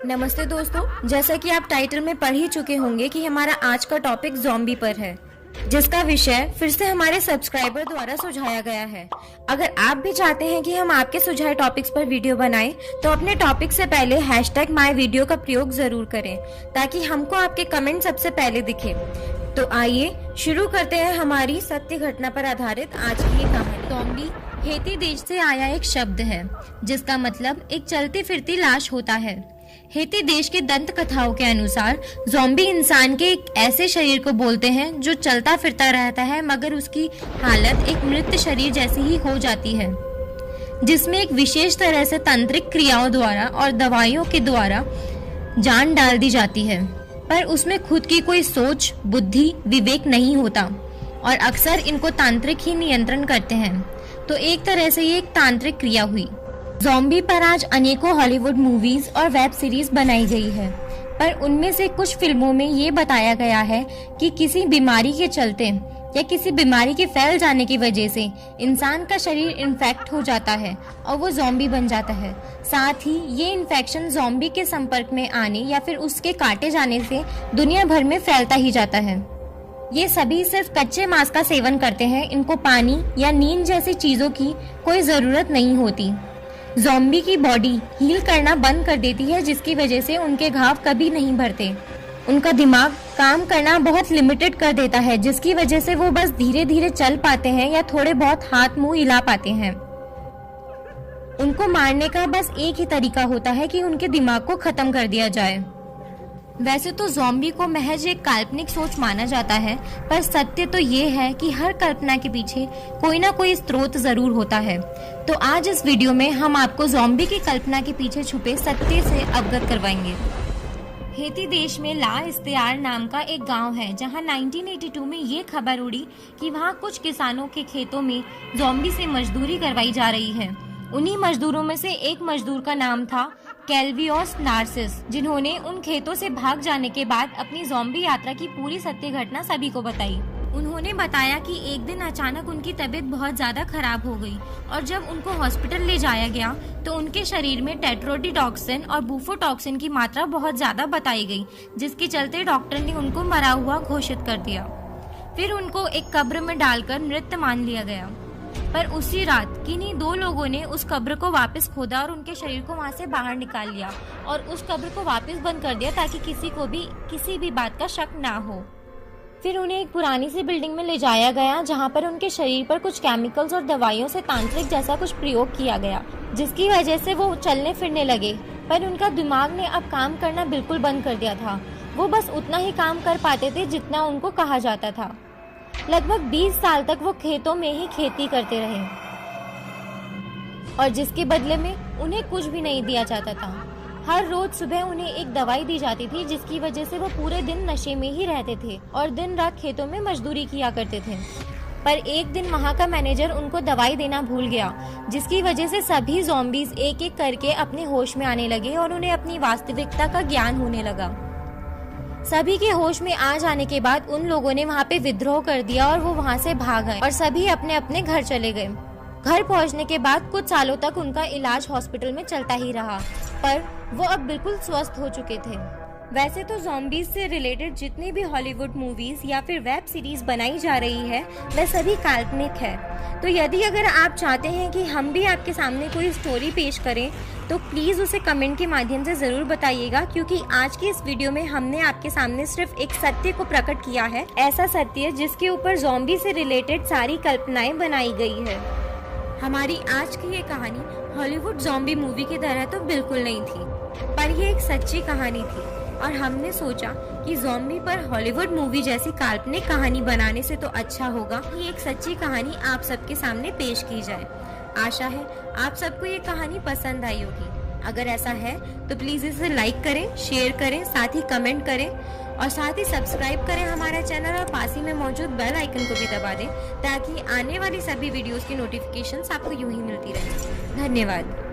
नमस्ते दोस्तों, जैसा कि आप टाइटल में पढ़ ही चुके होंगे कि हमारा आज का टॉपिक ज़ॉम्बी पर है, जिसका विषय फिर से हमारे सब्सक्राइबर द्वारा सुझाया गया है। अगर आप भी चाहते हैं कि हम आपके सुझाए टॉपिक्स पर वीडियो बनाएं, तो अपने टॉपिक से पहले #myvideo का प्रयोग जरूर करें ताकि हमको आपके कमेंट सबसे पहले दिखे। तो आइए शुरू करते हैं हमारी सत्य घटना पर आधारित आज की ये कहानी। ज़ॉम्बी हेती देश से आया एक शब्द है जिसका मतलब एक चलती फिरती लाश होता है। हेती देश के दंत कथाओं के अनुसार ज़ॉम्बी इंसान के एक ऐसे शरीर को बोलते हैं जो चलता फिरता रहता है, मगर उसकी हालत एक मृत शरीर जैसी ही हो जाती है, जिसमें एक विशेष तरह से तांत्रिक क्रियाओं द्वारा और दवाइयों के द्वारा जान डाल दी जाती है, पर उसमें खुद की कोई सोच, बुद्धि, विवेक नहीं होता और अक्सर इनको तांत्रिक ही नियंत्रण करते हैं। तो एक तरह से ये एक तांत्रिक क्रिया हुई। ज़ॉम्बी पर आज अनेकों हॉलीवुड मूवीज और वेब सीरीज बनाई गई है, पर उनमें से कुछ फिल्मों में ये बताया गया है कि किसी बीमारी के चलते या किसी बीमारी के फैल जाने की वजह से इंसान का शरीर इन्फेक्ट हो जाता है और वो ज़ॉम्बी बन जाता है। साथ ही ये इन्फेक्शन ज़ॉम्बी के संपर्क में आने या फिर उसके काटे जाने से दुनिया भर में फैलता ही जाता है। ये सभी सिर्फ कच्चे मांस का सेवन करते हैं, इनको पानी या नींद जैसी चीजों की कोई जरूरत नहीं होती। ज़ॉम्बी की बॉडी हील करना बंद कर देती है, जिसकी वजह से उनके घाव कभी नहीं भरते। उनका दिमाग काम करना बहुत लिमिटेड कर देता है, जिसकी वजह से वो बस धीरे धीरे चल पाते हैं या थोड़े बहुत हाथ मुंह हिला पाते हैं। उनको मारने का बस एक ही तरीका होता है कि उनके दिमाग को खत्म कर दिया जाए। वैसे तो ज़ॉम्बी को महज एक काल्पनिक सोच माना जाता है, पर सत्य तो ये है कि हर कल्पना के पीछे कोई ना कोई स्रोत जरूर होता है। तो आज इस वीडियो में हम आपको ज़ॉम्बी की कल्पना के पीछे छुपे सत्य से अवगत करवाएंगे। हेती देश में ला इस्तियार नाम का एक गांव है, जहां 1982 में ये खबर उड़ी कि वहां कुछ किसानों के खेतों में ज़ॉम्बी से मजदूरी करवाई जा रही है। उन्हीं मजदूरों में से एक मजदूर का नाम था कैल्वियोस नार्सिस, जिन्होंने उन खेतों से भाग जाने के बाद अपनी ज़ॉम्बी यात्रा की पूरी सत्य घटना सभी को बताई। उन्होंने बताया कि एक दिन अचानक उनकी तबीयत बहुत ज्यादा खराब हो गई और जब उनको हॉस्पिटल ले जाया गया तो उनके शरीर में टेट्रोडोटॉक्सिन और बुफोटॉक्सिन की मात्रा बहुत ज्यादा बताई गई, जिसके चलते डॉक्टर ने उनको मरा हुआ घोषित कर दिया। फिर उनको एक कब्र में डालकर मृत मान लिया गया। पर उसी रात किन्हीं दो लोगों ने उस कब्र को वापस खोदा और उनके शरीर को वहां से बाहर निकाल लिया और उस कब्र को वापस बंद कर दिया ताकि किसी को भी किसी भी बात का शक ना हो। फिर उन्हें एक पुरानी सी बिल्डिंग में ले जाया गया, जहां पर उनके शरीर पर कुछ केमिकल्स और दवाइयों से तांत्रिक जैसा कुछ प्रयोग किया गया, जिसकी वजह से वो चलने फिरने लगे। पर उनका दिमाग ने अब काम करना बिल्कुल बंद कर दिया था। वो बस उतना ही काम कर पाते थे जितना उनको कहा जाता था। लगभग 20 साल तक वो खेतों में ही खेती करते रहे और जिसके बदले में उन्हें कुछ भी नहीं दिया जाता था। हर रोज सुबह उन्हें एक दवाई दी जाती थी, जिसकी वजह से वो पूरे दिन नशे में ही रहते थे और दिन रात खेतों में मजदूरी किया करते थे। पर एक दिन वहाँ का मैनेजर उनको दवाई देना भूल गया, जिसकी वजह से सभी ज़ॉम्बीज एक एक करके अपने होश में आने लगे और उन्हें अपनी वास्तविकता का ज्ञान होने लगा। सभी के होश में आ जाने के बाद उन लोगों ने वहाँ पे विद्रोह कर दिया और वो वहाँ से भाग गए और सभी अपने अपने घर चले गए। घर पहुँचने के बाद कुछ सालों तक उनका इलाज हॉस्पिटल में चलता ही रहा, पर वो अब बिल्कुल स्वस्थ हो चुके थे। वैसे तो ज़ॉम्बीज से रिलेटेड जितनी भी हॉलीवुड मूवीज या फिर वेब सीरीज बनाई जा रही है, वह सभी काल्पनिक है। तो यदि अगर आप चाहते हैं कि हम भी आपके सामने कोई स्टोरी पेश करें, तो प्लीज़ उसे कमेंट के माध्यम से ज़रूर बताइएगा, क्योंकि आज की इस वीडियो में हमने आपके सामने सिर्फ एक सत्य को प्रकट किया है, ऐसा सत्य जिसके ऊपर ज़ॉम्बी से रिलेटेड सारी कल्पनाएं बनाई गई है। हमारी आज की ये कहानी हॉलीवुड ज़ॉम्बी मूवी की तरह तो बिल्कुल नहीं थी, पर ये एक सच्ची कहानी थी और हमने सोचा कि ज़ॉम्बी पर हॉलीवुड मूवी जैसी काल्पनिक कहानी बनाने से तो अच्छा होगा कि एक सच्ची कहानी आप सबके सामने पेश की जाए। आशा है आप सबको ये कहानी पसंद आई होगी। अगर ऐसा है तो प्लीज़ इसे लाइक करें, शेयर करें, साथ ही कमेंट करें और साथ ही सब्सक्राइब करें हमारा चैनल और पास ही में मौजूद बेल आइकन को भी दबा दें, ताकि आने वाली सभी वीडियोस की नोटिफिकेशंस आपको यूं ही मिलती रहे। धन्यवाद।